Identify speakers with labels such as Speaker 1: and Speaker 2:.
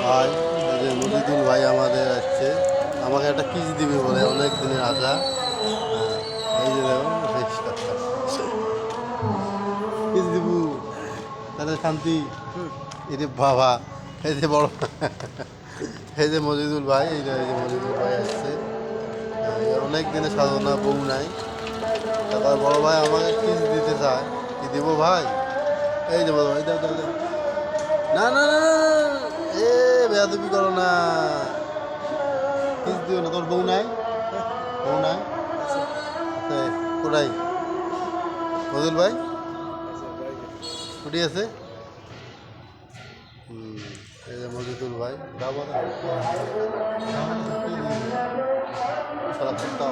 Speaker 1: ভাই, এই যে মজিদুল ভাই আমাদের আসছে, আমাকে একটা কিস দিবি বলে অনেক দিনের আশা। এই যে দেখো কিস দিব, তাহলে শান্তি। এই যে বাবা, এই যে বড়, এই যে মজিদুল ভাই, এই যে মজিদুল ভাই আসছে। অনেক দিনের সাধনা, বউ নাই। তারপর বড় ভাই আমাকে কিস দিতে চায়, কি দিব ভাই? এই যে বড় ভাই, দাও দাও দাও। না না না না, এ বেয়াদবি করো না, কিস দিও না। তোর বউ নাই? বউ নাই? আছে? কোথায় মজুল ভাই? ছুটি আছে? হুম, এই যে মজিদুল ভাই, দাও বলো। সারা সপ্তাহ